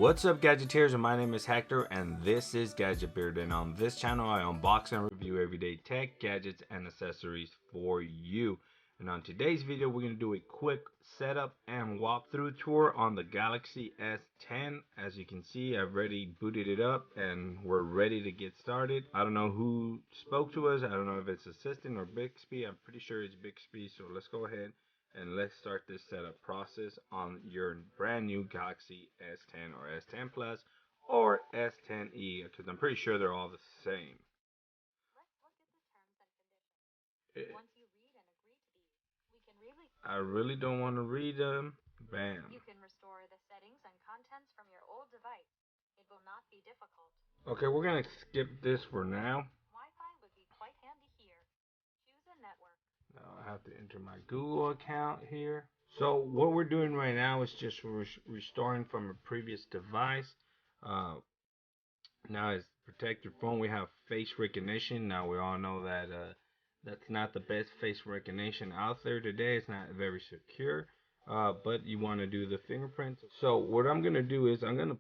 What's up, Gadgeteers? My name is Hector, and this is Gadget Beard. And on this channel, I unbox and review everyday tech, gadgets, and accessories for you. And on today's video, we're going to do a quick setup and walkthrough tour on the Galaxy S10. As you can see, I've already booted it up, and we're ready to get started. I don't know who spoke to us. I don't know if it's Assistant or Bixby. I'm pretty sure it's Bixby, so let's go ahead and let's start this setup process on your brand new Galaxy S10 or S10 Plus or S10e, because I'm pretty sure they're all the same. I really don't want to read them. Bam. You can restore the settings and contents from your old device. It will not be difficult. Okay, we're going to skip this for now. Wi-Fi would be quite handy here. Choose a network. Now I have to enter my Google account here. So what we're doing right now is just restoring from a previous device. Now as protect your phone, we have face recognition. Now we all know that that's not the best face recognition out there today. It's not very secure, but you want to do the fingerprints. So what I'm gonna do is I'm gonna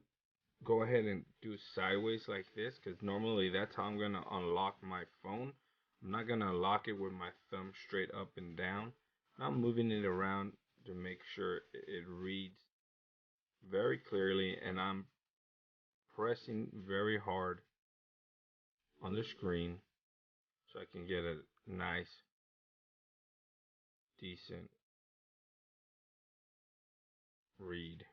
go ahead and do sideways like this, because normally that's how I'm gonna unlock my phone. I'm not gonna lock it with my thumb straight up and down. I'm moving it around to make sure it reads very clearly, and I'm pressing very hard on the screen so I can get a nice, decent read.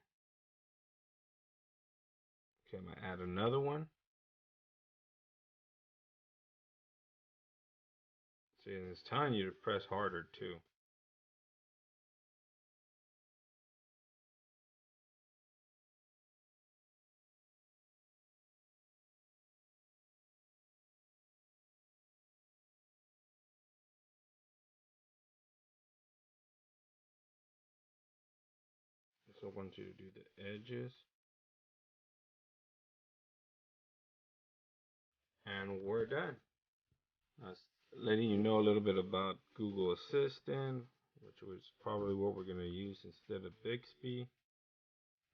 Okay, I'm gonna add another one. See, and it's telling you to press harder too. So I want you to do the edges. And we're done. Letting you know a little bit about Google Assistant, which was probably what we're going to use instead of Bixby.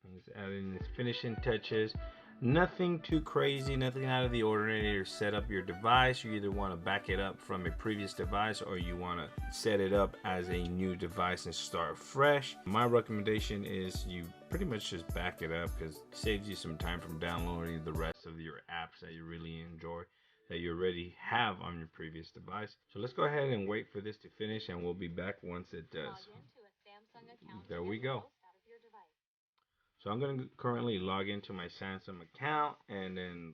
And it's adding its finishing touches. Nothing too crazy, nothing out of the ordinary to set up your device. You either want to back it up from a previous device or you want to set it up as a new device and start fresh. My recommendation is you pretty much just back it up, because it saves you some time from downloading the rest of your apps that you really enjoy, that you already have on your previous device. So let's go ahead and wait for this to finish, and we'll be back once it does. There we go. So I'm going to currently log into my Samsung account, and then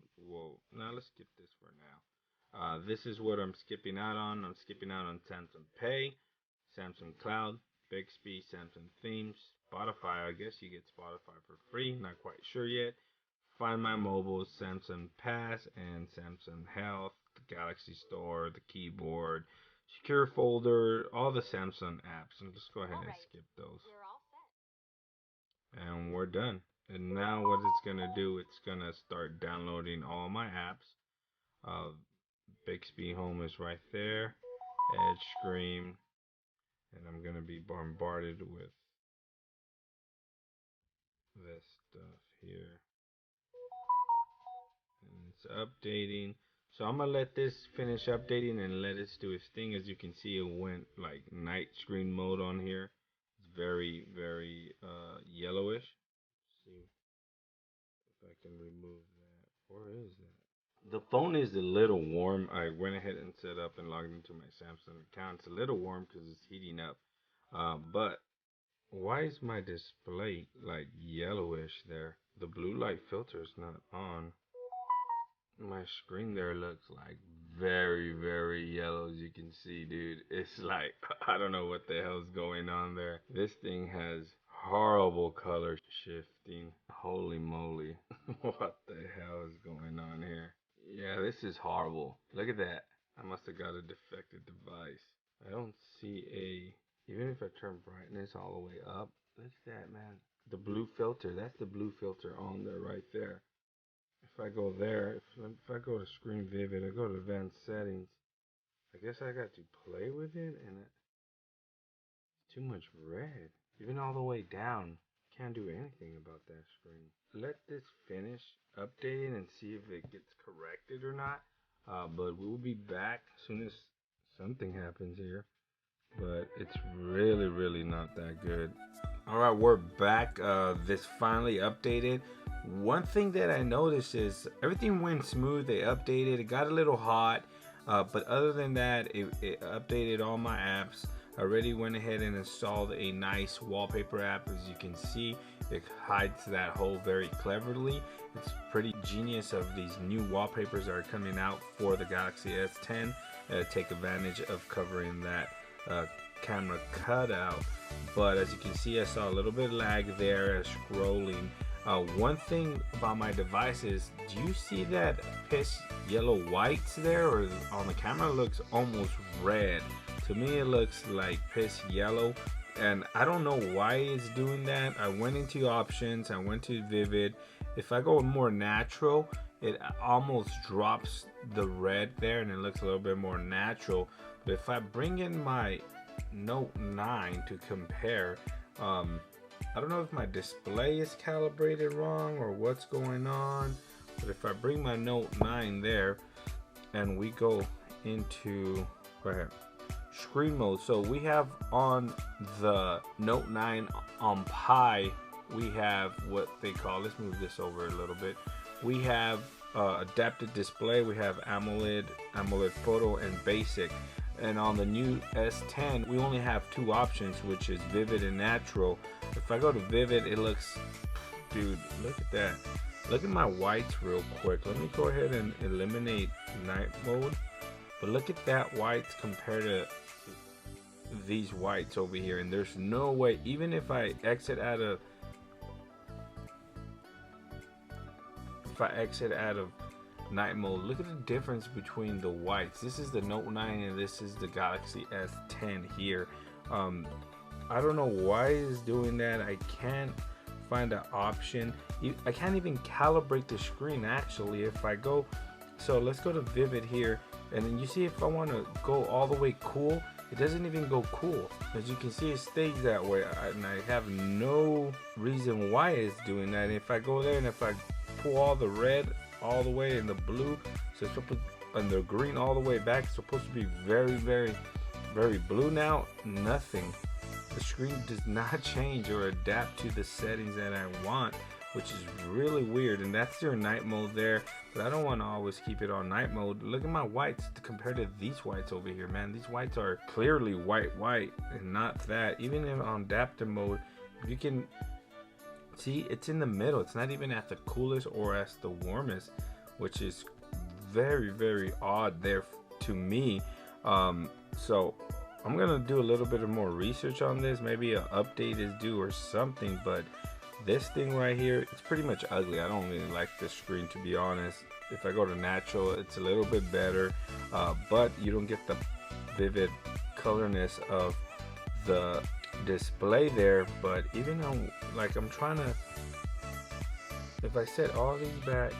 now let's skip this for now. This is what I'm skipping out on. I'm skipping out on Samsung Pay, Samsung Cloud, Bixby, Samsung Themes, Spotify. I guess you get Spotify for free. Not quite sure yet. Find My Mobile, Samsung Pass, and Samsung Health, the Galaxy Store, the keyboard, secure folder, all the Samsung apps. And just go ahead and skip those. And we're done. And now what it's gonna do, it's gonna start downloading all my apps. Bixby Home is right there, Edge Screen, and I'm gonna be bombarded with this stuff here. And it's updating. So I'm gonna let this finish updating and let it do its thing. As you can see, it went like night screen mode on here. It's very, very yellowish. Let's see if I can remove that. Where is that? The phone is a little warm. I went ahead and set up and logged into my Samsung account. It's a little warm because it's heating up. But why is my display like yellowish there? The blue light filter is not on. My screen there looks like very, very yellow, as you can see, dude. It's like, I don't know what the hell's going on there. This thing has horrible color shifting. Holy moly. What the hell is going on here? Yeah, this is horrible. Look at that. I must have got a defective device. I don't see even if I turn brightness all the way up, look at that, man. The blue filter, that's the blue filter on there right there. If I go there, if I go to screen vivid, I go to advanced settings, I guess I got to play with it, and it's too much red. Even all the way down, can't do anything about that screen. Let this finish updating and see if it gets corrected or not. But we will be back as soon as something happens here. But it's really not that good. Alright, we're back. This finally updated. One thing that I noticed is everything went smooth. They updated. It got a little hot. But other than that, it updated all my apps. I already went ahead and installed a nice wallpaper app. As you can see, it hides that hole very cleverly. It's pretty genius of these new wallpapers that are coming out for the Galaxy S10. Take advantage of covering that camera cutout. But as you can see, I saw a little bit of lag there scrolling. One thing about my device is, do you see that piss yellow whites there, or on the camera it looks almost red? To me it looks like piss yellow, and I don't know why it's doing that. I went into options, I went to vivid. If I go more natural, it almost drops the red there and it looks a little bit more natural. But if I bring in my Note 9 to compare, I don't know if my display is calibrated wrong or what's going on, but if I bring my Note 9 there and we go into screen mode, so we have on the Note 9 on Pi, we have what they call, let's move this over a little bit, we have adaptive display, we have AMOLED photo, and basic. And on the new S10, we only have two options, which is vivid and natural. If I go to vivid, it looks, dude, look at that. Look at my whites real quick. Let me go ahead and eliminate night mode. But look at that whites compared to these whites over here. And there's no way, even if I exit out of night mode, look at the difference between the whites. This is the Note 9 and this is the Galaxy S10 here. I don't know why it's doing that. I can't find an option. I can't even calibrate the screen actually. If I go, so let's go to vivid here, and then you see if I want to go all the way cool, it doesn't even go cool. As you can see, it stays that way, and I have no reason why it's doing that. And if I go there and if I pull all the red all the way in the blue, so it's supposed, and the green all the way back, it's supposed to be very blue now. Nothing. The screen does not change or adapt to the settings that I want, which is really weird. And that's your night mode there, but I don't want to always keep it on night mode. Look at my whites compared to these whites over here, man. These whites are clearly white and not that. Even on adaptive mode, you can see it's in the middle. It's not even at the coolest or at the warmest, which is very odd there to me. So I'm gonna do a little bit of more research on this. Maybe an update is due or something, but this thing right here, it's pretty much ugly. I don't really like this screen, to be honest. If I go to natural, it's a little bit better, but you don't get the vivid colorness of the display there. But even though, like, I'm trying to, if I set all these back,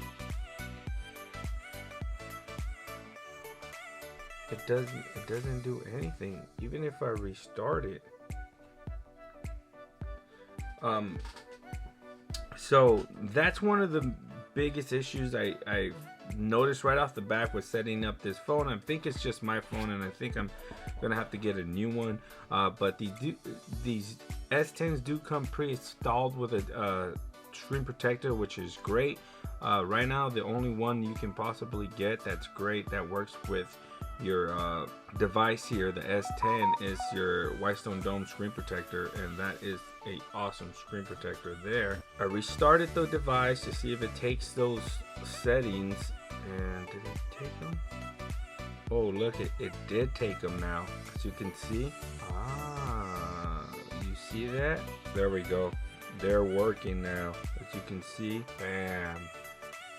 it doesn't do anything. Even if I restart it. So that's one of the biggest issues I noticed right off the bat with setting up this phone. I think it's just my phone, and I think I'm gonna have to get a new one. But these S10s do come pre-installed with a screen protector, which is great. Right now, the only one you can possibly get that's great, that works with your device here, the S10, is your Whitestone Dome screen protector, and that is a awesome screen protector there. I restarted the device to see if it takes those settings, and did it take them? Oh, look, it did take them now, as you can see. You see that? There we go. They're working now, as you can see. Bam.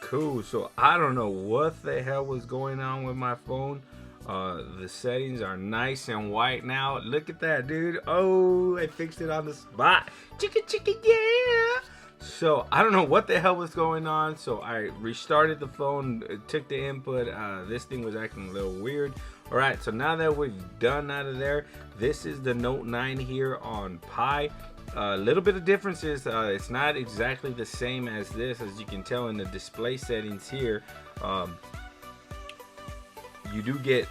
Cool. So I don't know what the hell was going on with my phone. The settings are nice and white now. Look at that, dude. Oh, I fixed it on the spot. Chicka, yeah. So I don't know what the hell was going on. So I restarted the phone, took the input. This thing was acting a little weird. All right, so now that we've done out of there, this is the Note 9 here on Pi. A little bit of differences. It's not exactly the same as this, as you can tell in the display settings here. You do get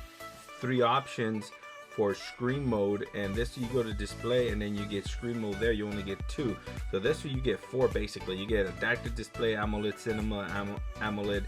3 options for screen mode, and this you go to display and then you get screen mode. There you only get 2. So this one you get 4 basically. You get adaptive display, AMOLED cinema, AMOLED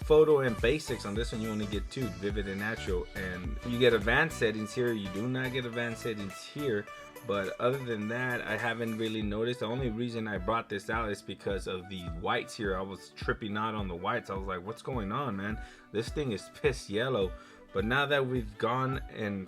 photo, and basics. On this one you only get 2, vivid and natural. And you get advanced settings here. You do not get advanced settings here, but other than that I haven't really noticed. The only reason I brought this out is because of the whites here. I was tripping out on the whites. I was like, what's going on, man? This thing is piss yellow. But now that we've gone and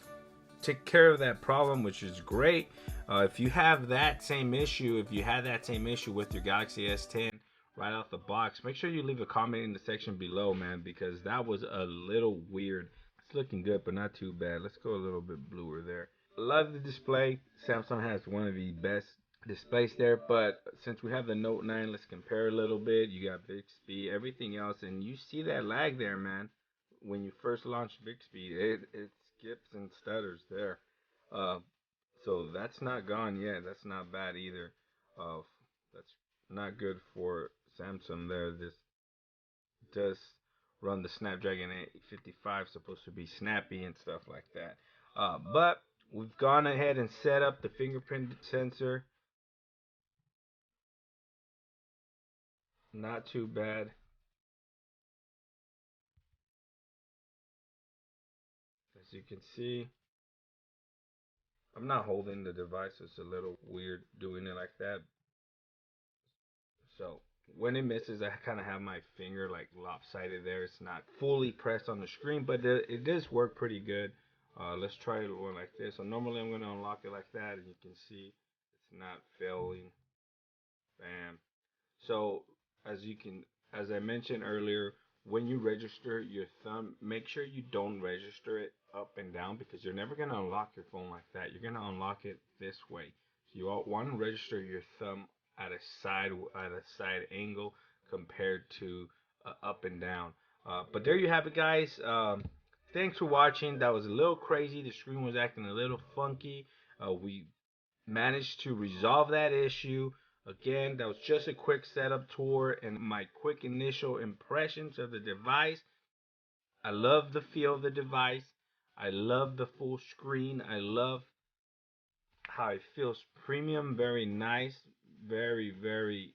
take care of that problem, which is great. If you have that same issue, if you had that same issue with your Galaxy S10 right off the box, make sure you leave a comment in the section below, man, because that was a little weird. It's looking good, but not too bad. Let's go a little bit bluer there. Love the display. Samsung has one of the best displays there, but since we have the Note 9, let's compare a little bit. You got Bixby, everything else, and you see that lag there, man. When you first launch Bixby, it skips and stutters there. So that's not gone yet. That's not bad either. That's not good for Samsung there. This does run the Snapdragon 855, supposed to be snappy and stuff like that. But we've gone ahead and set up the fingerprint sensor. Not too bad. As you can see, I'm not holding the device. It's a little weird doing it like that. So when it misses, I kind of have my finger like lopsided there. It's not fully pressed on the screen, but it does work pretty good. Let's try one like this. So normally I'm going to unlock it like that, and you can see it's not failing. Bam. So as I mentioned earlier, when you register your thumb, make sure you don't register it up and down, because you're never gonna unlock your phone like that. You're gonna unlock it this way. So you want to register your thumb at a side angle compared to up and down. But there you have it, guys. Thanks for watching. That was a little crazy. The screen was acting a little funky. We managed to resolve that issue. Again, that was just a quick setup tour and my quick initial impressions of the device. I love the feel of the device. I love the full screen. I love how it feels premium, very nice, very.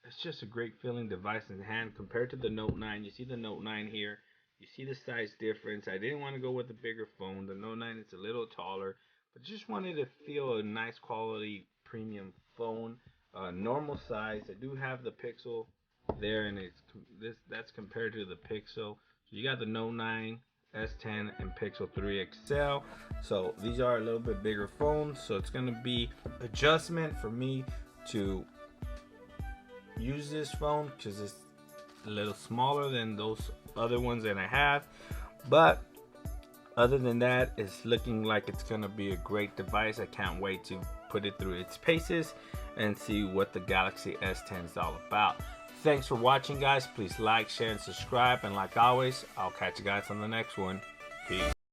It's just a great feeling device in hand compared to the Note 9. You see the Note 9 here. You see the size difference. I didn't want to go with the bigger phone. The Note 9 is a little taller, but just wanted to feel a nice quality premium phone. Normal size. I do have the Pixel there, and that's compared to the Pixel. So you got the Note 9, S10, and Pixel 3 XL. So these are a little bit bigger phones. So it's gonna be adjustment for me to use this phone because it's a little smaller than those other ones that I have. But other than that, it's looking like it's gonna be a great device. I can't wait to put it through its paces and see what the Galaxy S10 is all about. Thanks for watching, guys. Please like, share, and subscribe. And like always, I'll catch you guys on the next one. Peace.